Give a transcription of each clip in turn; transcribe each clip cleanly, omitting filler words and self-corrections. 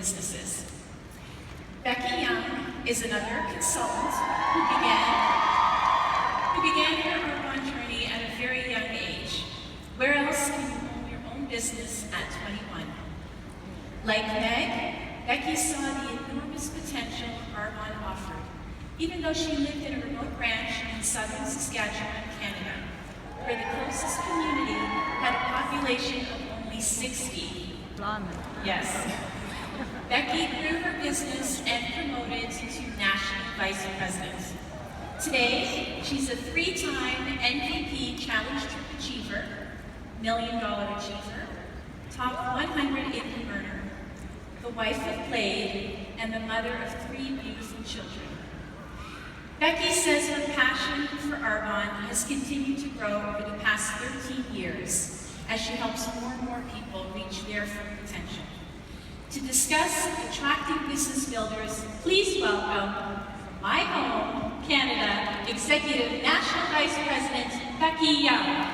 businesses. Becky Young is another consultant who began her Arbonne journey at a very young age. Where else can you own your own business at 21? Like Meg, Becky saw the enormous potential Arbonne offered, even though she lived in a remote ranch in southern Saskatchewan, Canada, where the closest community had a population of only 60. Yes. Becky grew her business and promoted to national vice president. Today, she's a 3-time ENVP Challenge Trip Achiever, $1 Million Achiever, Top 100 Income Earner, the wife of Blade, and the mother of 3 beautiful children. Becky says her passion for Arbonne has continued to grow over the past 13 years as she helps more and more people reach their full potential. To discuss attracting business builders, please welcome, from my home, Canada, Executive National Vice President, Becky Young.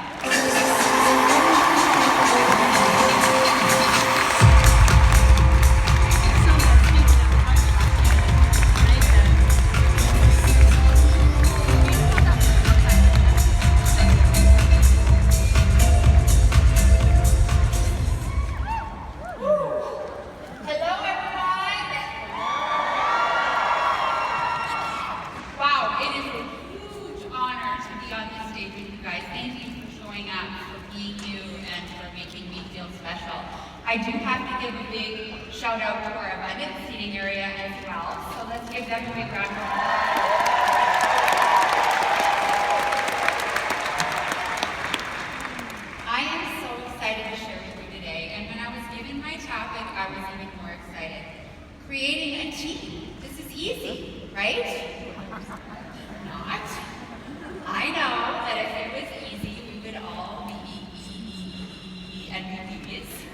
I do have to give a big shout out to our abundant seating area as well, so let's give them a big round of applause. I am so excited to share with you today, and when I was given my topic, I was even more excited. Creating a team. This is easy, right? Not. I know that if it was easy, we would all be ENVPs.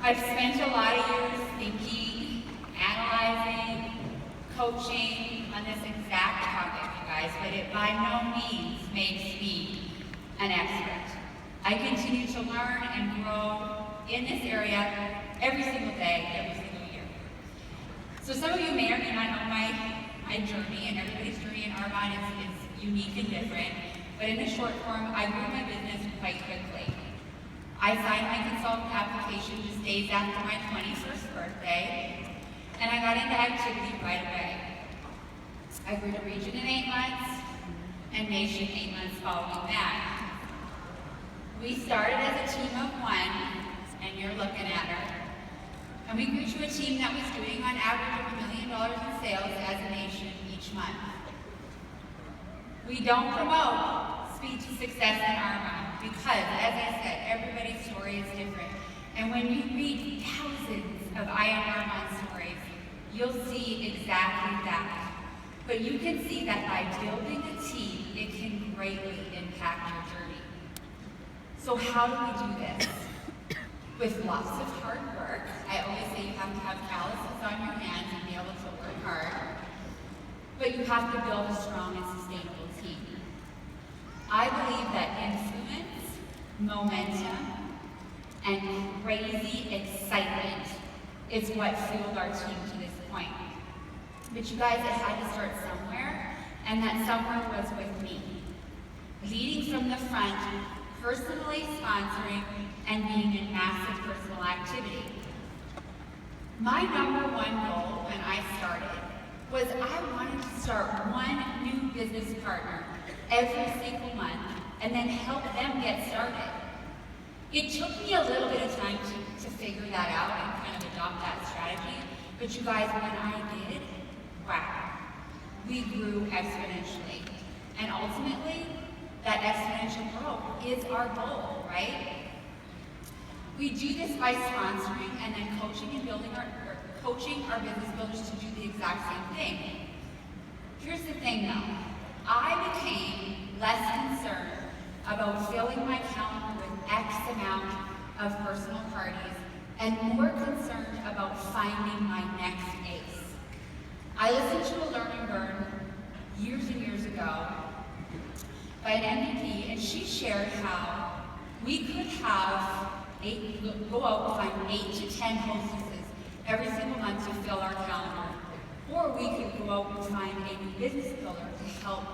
I've spent a lot of years thinking, analyzing, coaching on this exact topic, you guys, but it by no means makes me an expert. I continue to learn and grow in this area every single day, every single year. So some of you may or may not know my journey, and everybody's journey in Arbonne is unique and different, but in the short form, I grew my business quite quickly. I signed my consultant application just days after my 21st birthday, and I got into activity right away. I grew to region in 8 months, and nation 8 months following that. We started as a team of 1, and you're looking at her, and we grew to a team that was doing on average $1 million in sales as a nation each month. We don't promote speed to success in Arbonne because, as I said, everybody's story is different. And when you read thousands of Arbonne stories, you'll see exactly that. But you can see that by building a team, it can greatly impact your journey. So how do we do this? With lots of hard work. I always say you have to have calluses on your hands and be able to work hard. But you have to build a strong and sustainable team. I believe that influence, momentum, and crazy excitement is what fueled our team to this point. But you guys, it had to start somewhere, and that somewhere was with me. Leading from the front, personally sponsoring, and being in massive personal activity. My number 1 goal when I started was I wanted to start 1 new business partner every single month and then help them get started. It took me a little bit of time to figure that out and kind of adopt that strategy, but you guys, when I did, wow, we grew exponentially. And ultimately, that exponential growth is our goal, right? We do this by sponsoring and then coaching our business builders to do the exact same thing. Here's the thing though, I became less concerned about filling my calendar with X amount of personal parties and more concerned about finding my next ace. I listened to a Learn and Burn years and years ago by an MVP, and she shared how we could have go out and find 8 to 10 hostesses every single month to fill our calendar. Or we could go out and find a new business builder to help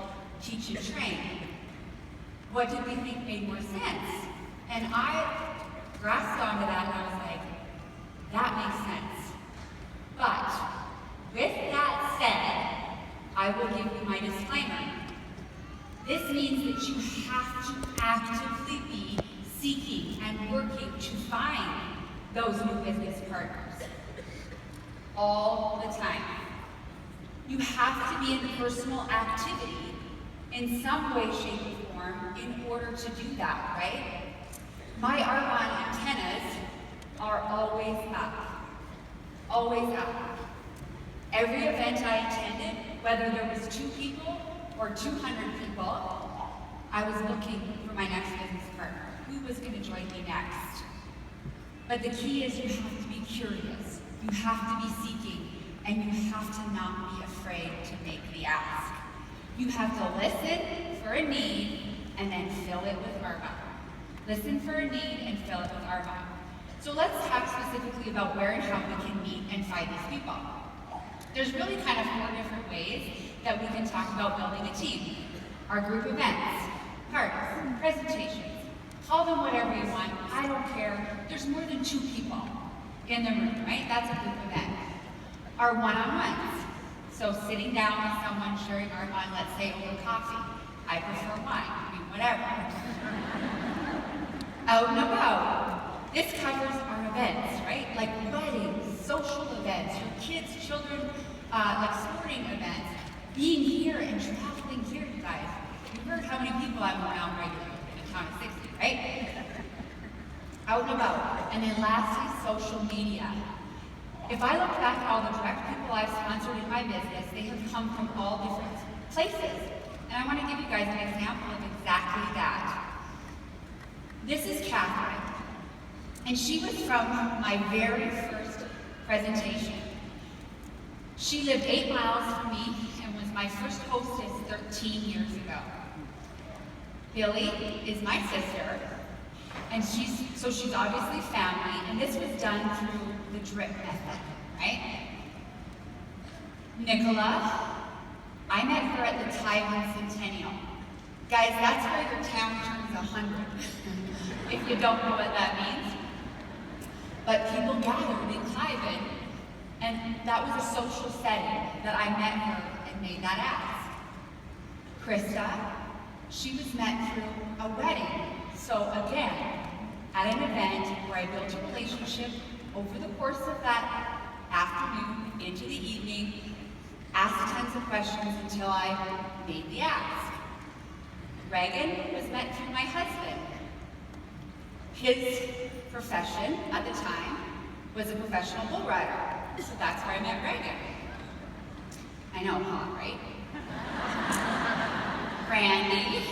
teach and train. What did we think made more sense? And I grasped onto that and I was like, that makes sense. But with that said, I will give you my disclaimer. This means that you have to actively be seeking and working to find those new business partners all the time. You have to be in personal activity in some way, shape, or form in order to do that, right? My Argon antennas are always up. Always up. Every event I attended, whether there was 2 people or 200 people, I was looking for my next business partner. Who was going to join me next? But the key is you have to be curious. You have to be seeking, and you have to not be afraid to make the ask. You have to listen for a need and then fill it with Argon. Listen for a need and fill it with Argon. So let's talk specifically about where and how we can meet and find these people. There's really kind of 4 different ways that we can talk about building a team. Our group events, parties, presentations, call them whatever you want, I don't care. There's more than 2 people in the room, right? That's a group event. Our one-on-ones. So sitting down with someone, sharing Argon, let's say over coffee. I prefer wine, I mean, whatever. Out and about. This covers our events, right? Like weddings, social events, your kids, children, like sporting events. Being here and traveling here, you guys. You heard how many people I'm around regularly in a town of 60, right? Out and about. And then lastly, social media. If I look back at all the direct people I've sponsored in my business, they have come from all different places. And I want to give you guys an example of exactly that. This is Catherine, and she was from my very first presentation. She lived 8 miles from me and was my first hostess 13 years ago. Billy is my sister, and she's obviously family, and this was done through the drip method, right? Nicola, I met her at the Taiwan Centennial. Guys, that's where your town turns 100, if you don't know what that means. But people gathered in Taiwan, and that was a social setting that I met her and made that ask. Krista, she was met through a wedding. So again, at an event where I built a relationship over the course of that afternoon into the evening, asked tons of questions until I made the ask. Reagan was met through my husband. His profession at the time was a professional bull rider, so that's where I met Reagan. I know, hot, right? Brandy,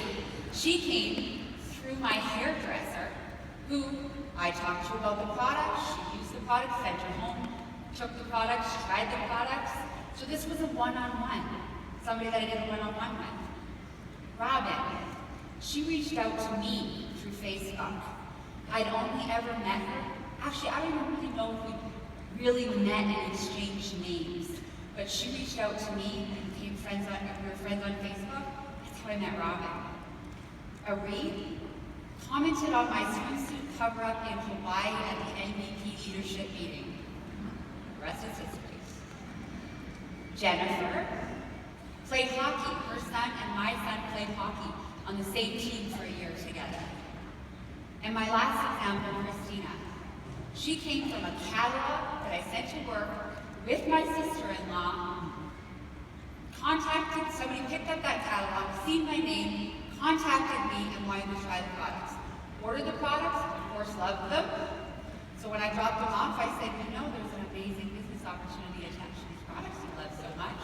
she came through my hairdresser, who I talked to about the products, she used the products, sent her home, took the products, tried the products. So this was a one-on-one, somebody that I did a one-on-one with. Robin, she reached out to me through Facebook. I'd only ever met her. Actually, I don't even really know if we really met and exchanged names, but she reached out to me and became friends on, we were friends on Facebook. That's how I met Robin. Ari commented on my swimsuit cover-up in Hawaii at the ENVP leadership meeting. The rest is history. Jennifer played hockey. Her son and my son played hockey on the same team for a year together. And my last example, Christina. She came from a catalog that I sent to work with my sister-in-law, contacted, somebody picked up that catalog, seen my name, contacted me and wanted to try the products. Ordered the products, of course loved them. So when I dropped them off, I said, you know, there's an amazing business opportunity attached to these products you love so much.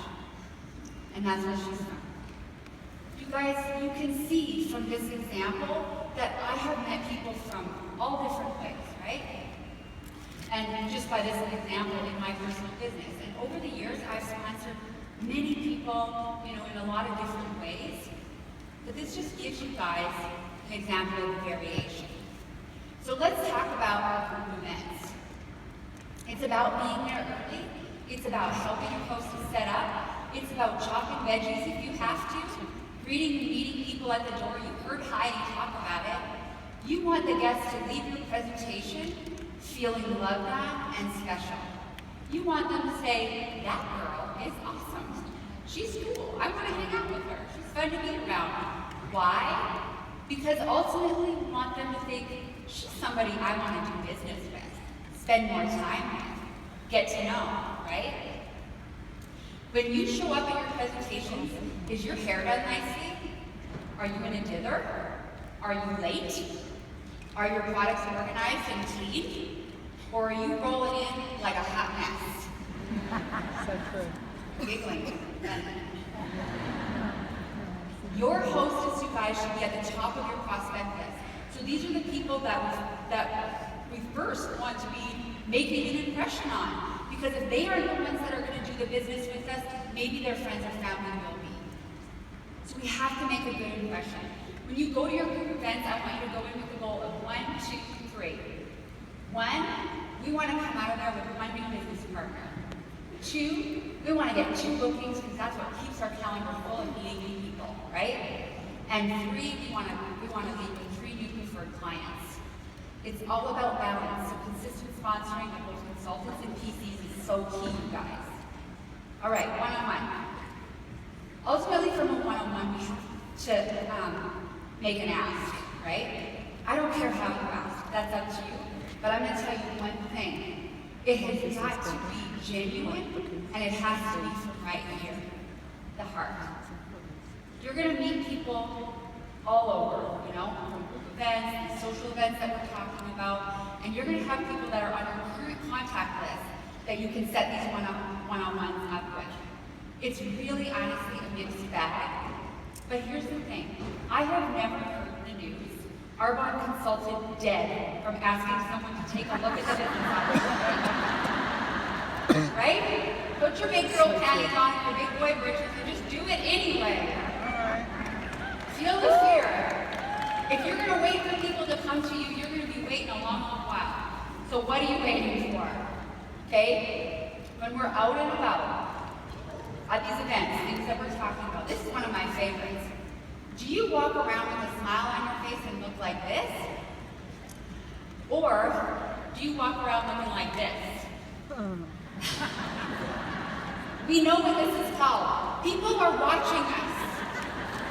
And that's where she's from. You guys, you can see from this example that I have met people from all different ways, right? And just by this example in my personal business. And over the years, I've sponsored many people, you know, in a lot of different ways. But this just gives you guys an example of variation. So let's talk about our group events. It's about being there early. It's about helping your hostess set up. It's about chopping veggies if you have to. Greeting and meeting people at the door. You heard Heidi talk about it. You want the guests to leave your presentation feeling loved on and special. You want them to say, that girl is awesome. She's cool. I want to hang out with her. She's fun to be around. Why? Because ultimately we want them to think, she's somebody I want to do business with, spend more time with, get to know, right? When you show up at your presentations, is your hair done nicely? Are you in a dither? Are you late? Are your products organized and clean? Or are you rolling in like a hot mess? So true. Giggling. Your hostess, you guys, should be at the top of your prospect list. So these are the people that we first want to be making an impression on. Because if they are the ones that are going to do the business with us, maybe their friends or family will be. So we have to make a good impression. When you go to your group events, I want you to go in with the goal of 1, 2, 3. 1, we want to come out of there with 1 new business partner. 2, we want to get 2 bookings because that's what keeps our calendar full of meeting new people, right? And 3, we want to leave with 3 new preferred clients. It's all about balance. So consistent sponsoring of both consultants and PCs is so key, you guys. All right, one-on-one. Ultimately, from a one-on-one, we have to make an ask, right? I don't care how you ask. That's up to you. But I'm going to tell you one thing. It has got to be genuine, and it has to be from right here, the heart. You're going to meet people all over, you know, from group events, social events that we're talking about, and you're going to have people that are on your current contact list that you can set these one-on-ones up with. It's really, honestly, a mixed bag. But here's the thing. I have never heard in the news Arbonne consultant dead from asking someone to take a look at the business opportunity. Right? Put your big girl panties on, your big boy britches, and just do it anyway. Feel the fear. If you're going to wait for people to come to you, you're going to be waiting a long, long while. So what are you waiting for? Okay? When we're out and about, at these events, things that we're talking about, this is one of my favorites. Do you walk around with a smile on your face and look like this? Or do you walk around looking like this? We know what this is called. People are watching us.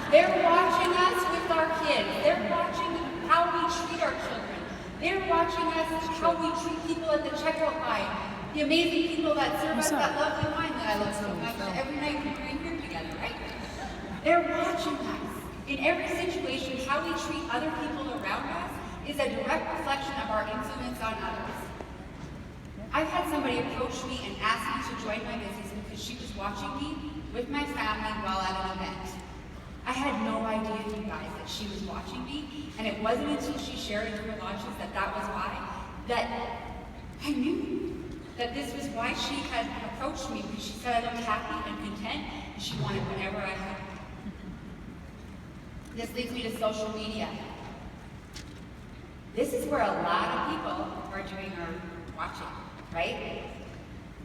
They're watching us with our kids. They're watching how we treat our children. They're watching us how we treat people at the checkout line. The amazing people that serve us that lovely wine that I love so much every night when we're in here together, right? They're watching us. In every situation, how we treat other people around us is a direct reflection of our influence on others. I've had somebody approach me and ask me to join my business because she was watching me with my family while at an event. I had no idea, you guys, that she was watching me, and it wasn't until she shared in her launches that was why, that I knew that this was why she had approached me, because she said I looked happy and content, and she wanted whatever I had. This leads me to social media. This is where a lot of people are doing or watching, right?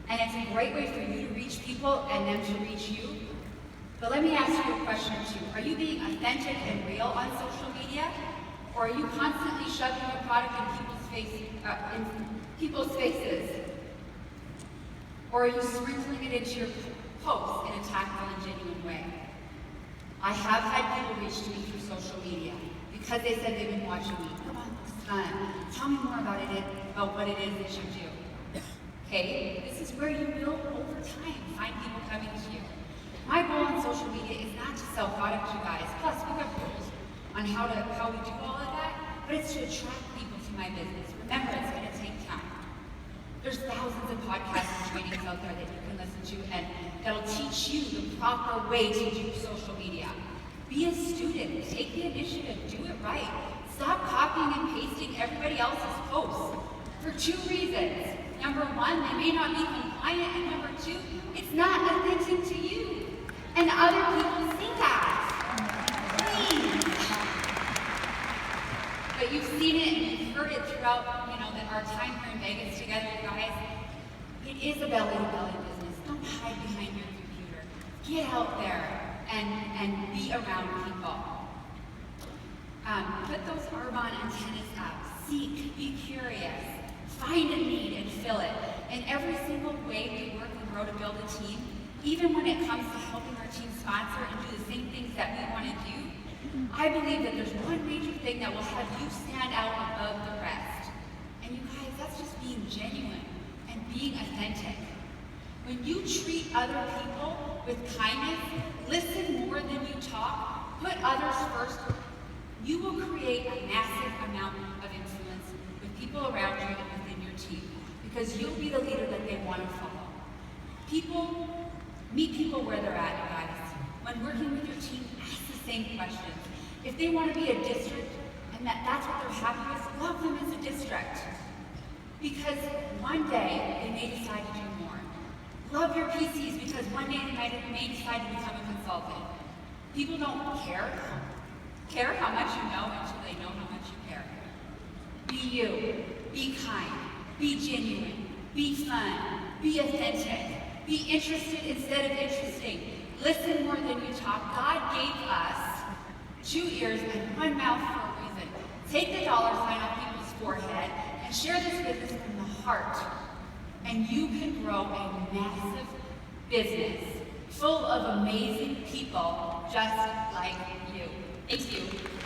And it's a great way for you to reach people and them to reach you. But let me ask you a question or two. Are you being authentic and real on social media? Or are you constantly shoving your product in people's faces? Or are you sprinkling it into your posts in a tactful and genuine way? I have had people reach to me through social media because they said they've been watching me. Come on, tell me more about what it is that you do. Okay? This is where you will, over time, find people coming to you. My goal on social media is not to sell products, you guys. Plus, we have rules on how we do all of that, but it's to attract people to my business. Remember, it's going to take time. There's thousands of podcasts and trainings out there that you can listen to, and that'll teach you the proper way to do social media. Be a student. Take the initiative. Do it right. Stop copying and pasting everybody else's posts for 2 reasons. Number 1, they may not be compliant, and number 2, it's not authentic to you. And other people see that. Please. But you've seen it and you've heard it throughout, our time here in Vegas together, you guys. is a belly-to-belly business. Don't hide behind your computer. Get out there and be around people. Put those Arbonne antennas up. Seek, be curious, find a need and fill it. In every single way we work and grow to build a team, even when it comes to helping our team sponsor and do the same things that we want to do, I believe that there's one major thing that will have you stand out above the rest. And you guys, that's just being genuine and being authentic. When you treat other people with kindness, listen more than you talk, put others first, you will create a massive amount of influence with people around you and within your team, because you'll be the leader that they want to follow. Meet people where they're at, you guys. When working with your team, ask the same questions. If they want to be a district and that's what they're happy with, love them as a district. Because one day they may decide to do more. Love your PCs because one day they may decide to become a consultant. People don't care how much you know until they know how much you care. Be you, be kind, be genuine, be fun, be authentic, be interested instead of interesting. Listen more than you talk. God gave us 2 ears and 1 mouth for a reason. Take the dollar sign off people's forehead and share this business from the heart. And you can grow a massive business full of amazing people just like you. Thank you.